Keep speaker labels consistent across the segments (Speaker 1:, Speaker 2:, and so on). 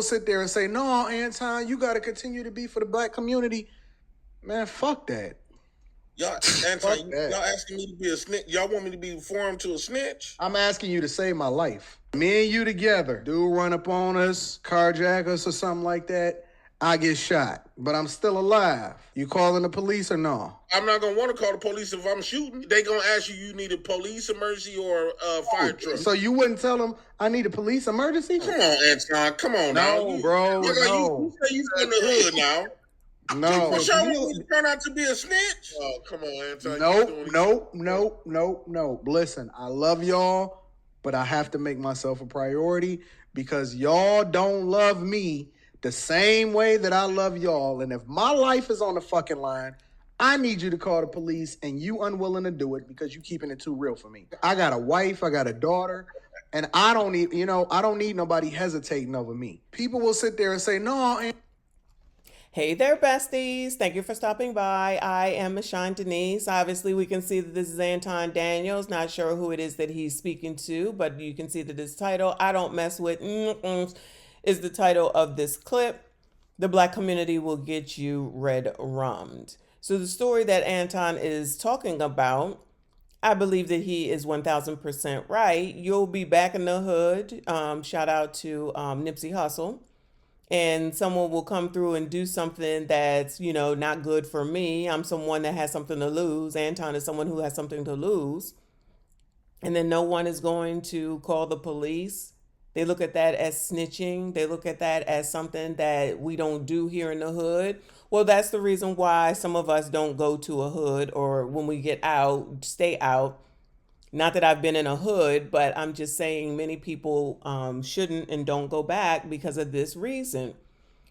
Speaker 1: sit there and say, no, Anton, you got to continue to be for the black community. Man, fuck that.
Speaker 2: Y'all, Anton, y'all asking me to be a snitch? Y'all want me to be formed to a snitch?
Speaker 1: I'm asking you to save my life. Me and you together, dude run up on us, carjack us or something like that, I get shot, but I'm still alive. You calling the police or no?
Speaker 2: I'm not going to want to call the police if I'm shooting. They going to ask you need a police emergency or a fire truck.
Speaker 1: So you wouldn't tell them I need a police emergency?
Speaker 2: Come on, Anton. Come on now.
Speaker 1: No, bro, no.
Speaker 2: You say you from the hood now.
Speaker 1: No.
Speaker 2: What y'all want me to turn out to be a snitch? Oh, come on, Anton.
Speaker 1: Nope. Listen, I love y'all, but I have to make myself a priority because y'all don't love me the same way that I love y'all. And if my life is on the fucking line, I need you to call the police, and you unwilling to do it because you keeping it too real for me. I got a wife, I got a daughter, and I don't need nobody hesitating over me. People will sit there and say, no.
Speaker 3: Hey there, besties. Thank you for stopping by. I am MICHONDENYSE. Obviously, we can see that this is Anton Daniels. Not sure who it is that he's speaking to, but you can see that his title, I Don't Mess With, is the title of this clip. The black community will get you red rummed. So the story that Anton is talking about, I believe that he is 1000% right. You'll be back in the hood. Shout out to Nipsey Hussle. And someone will come through and do something that's, not good for me. I'm someone that has something to lose. Anton is someone who has something to lose. And then no one is going to call the police. They look at that as snitching. They look at that as something that we don't do here in the hood. Well, that's the reason why some of us don't go to a hood, or when we get out, stay out. Not that I've been in a hood, but I'm just saying many people shouldn't and don't go back because of this reason.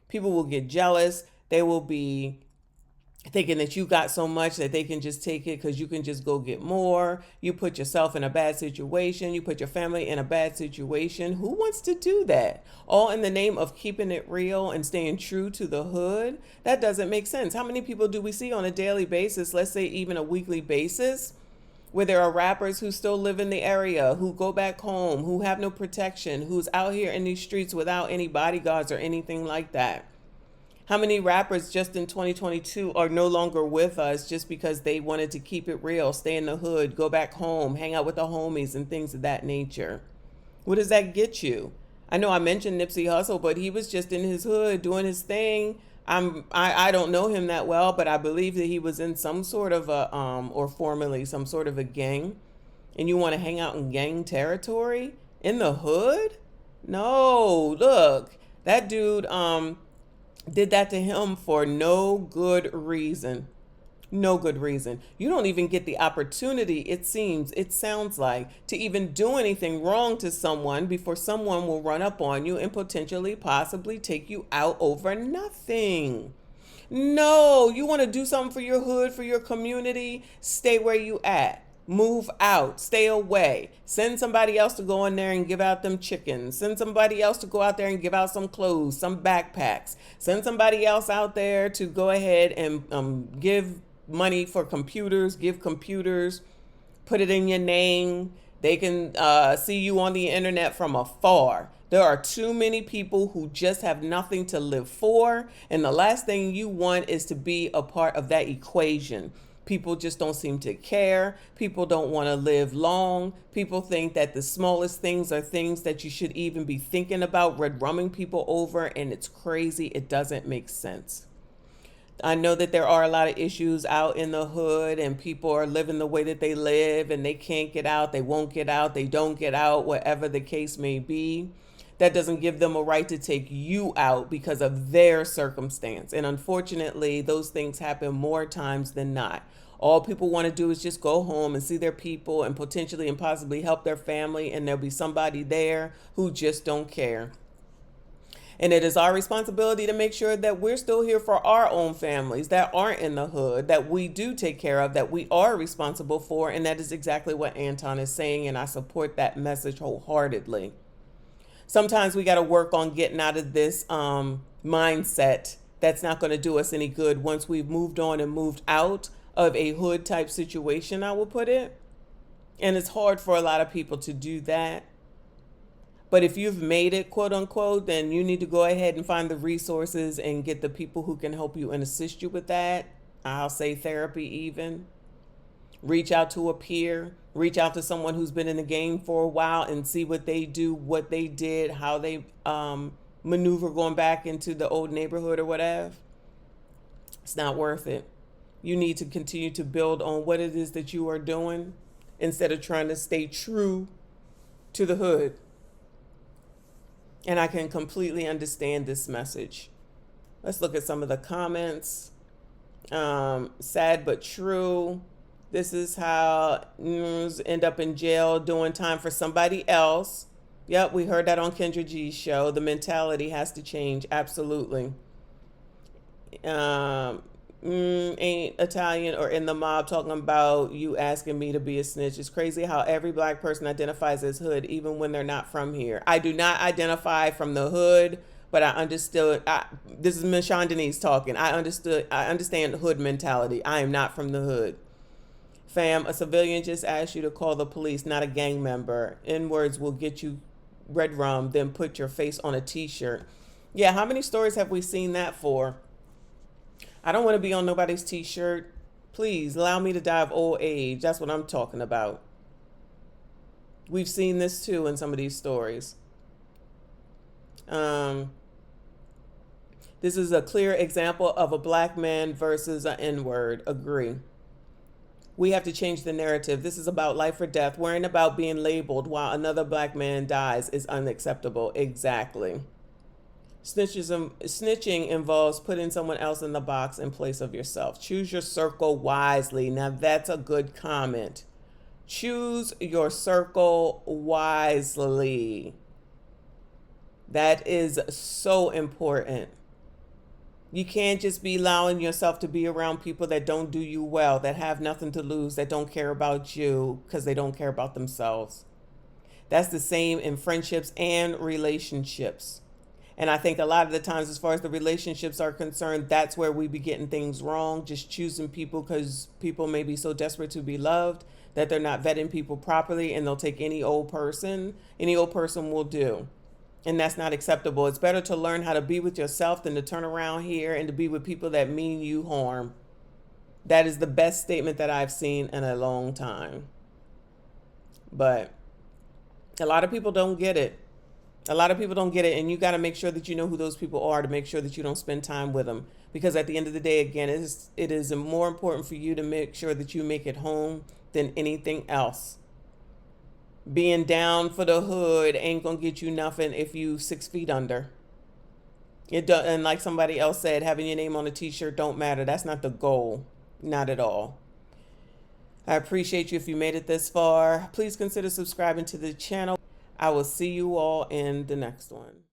Speaker 3: People will get jealous. They will be thinking that you got so much that they can just take it because you can just go get more. You put yourself in a bad situation. You put your family in a bad situation. Who wants to do that? All in the name of keeping it real and staying true to the hood? That doesn't make sense. How many people do we see on a daily basis, let's say even a weekly basis, where there are rappers who still live in the area, who go back home, who have no protection, who's out here in these streets without any bodyguards or anything like that? How many rappers just in 2022 are no longer with us just because they wanted to keep it real, stay in the hood, go back home, hang out with the homies and things of that nature? What does that get you? I know I mentioned Nipsey Hussle, but he was just in his hood doing his thing. I don't know him that well, but I believe that he was in some sort of a or formerly some sort of a gang. And you want to hang out in gang territory in the hood? No, look, that dude did that to him for no good reason. No good reason. You don't even get the opportunity, it sounds like, to even do anything wrong to someone before someone will run up on you and potentially possibly take you out over nothing. No, you want to do something for your hood, for your community, stay where you at. Move out, stay away. Send somebody else to go in there and give out them chickens. Send somebody else to go out there and give out some clothes, some backpacks. Send somebody else out there to go ahead and give money for computers, give computers, put it in your name. They can see you on the internet from afar. There are too many people who just have nothing to live for. And the last thing you want is to be a part of that equation. People just don't seem to care. People don't want to live long. People think that the smallest things are things that you should even be thinking about red rumming people over. And it's crazy. It doesn't make sense. I know that there are a lot of issues out in the hood and people are living the way that they live and they can't get out. They won't get out. They don't get out, whatever the case may be. That doesn't give them a right to take you out because of their circumstance. And unfortunately, those things happen more times than not. All people want to do is just go home and see their people and potentially and possibly help their family. And there'll be somebody there who just don't care. And it is our responsibility to make sure that we're still here for our own families that aren't in the hood, that we do take care of, that we are responsible for. And that is exactly what Anton is saying. And I support that message wholeheartedly. Sometimes we got to work on getting out of this mindset that's not going to do us any good once we've moved on and moved out of a hood type situation, I will put it. And it's hard for a lot of people to do that. But if you've made it, quote unquote, then you need to go ahead and find the resources and get the people who can help you and assist you with that. I'll say therapy even. Reach out to a peer, reach out to someone who's been in the game for a while and see what they do, what they did, how they maneuver going back into the old neighborhood or whatever. It's not worth it. You need to continue to build on what it is that you are doing instead of trying to stay true to the hood. And I can completely understand this message. Let's look at some of the comments. Sad but true. This is how news end up in jail doing time for somebody else. Yep, we heard that on Kendra G's show. The mentality has to change. Absolutely. Ain't Italian or in the mob talking about you asking me to be a snitch. It's crazy how every black person identifies as hood, even when they're not from here. I do not identify from the hood, but I understood. This is MICHONDENYSE talking. I understand hood mentality. I am not from the hood. Fam, a civilian just asked you to call the police, not a gang member. N-words will get you red rum, then put your face on a t-shirt. Yeah, how many stories have we seen that for? I don't want to be on nobody's t-shirt. Please allow me to die of old age. That's what I'm talking about. We've seen this too in some of these stories. This is a clear example of a black man versus an N-word. Agree. We have to change the narrative. This is about life or death. Worrying about being labeled while another black man dies is unacceptable. Exactly. Snitching involves putting someone else in the box in place of yourself. Choose your circle wisely. Now that's a good comment. Choose your circle wisely. That is so important. You can't just be allowing yourself to be around people that don't do you well, that have nothing to lose, that don't care about you because they don't care about themselves. That's the same in friendships and relationships. And I think a lot of the times, as far as the relationships are concerned, that's where we be getting things wrong. Just choosing people because people may be so desperate to be loved that they're not vetting people properly, and they'll take any old person. Any old person will do. And that's not acceptable. It's better to learn how to be with yourself than to turn around here and to be with people that mean you harm. That is the best statement that I've seen in a long time. But a lot of people don't get it. A lot of people don't get it, and you got to make sure that you know who those people are to make sure that you don't spend time with them. Because at the end of the day, again, it is more important for you to make sure that you make it home than anything else. Being down for the hood ain't gonna get you nothing if you 6 feet under. It does, and like somebody else said, having your name on a t-shirt don't matter. That's not the goal, not at all. I appreciate you if you made it this far. Please consider subscribing to the channel. I will see you all in the next one.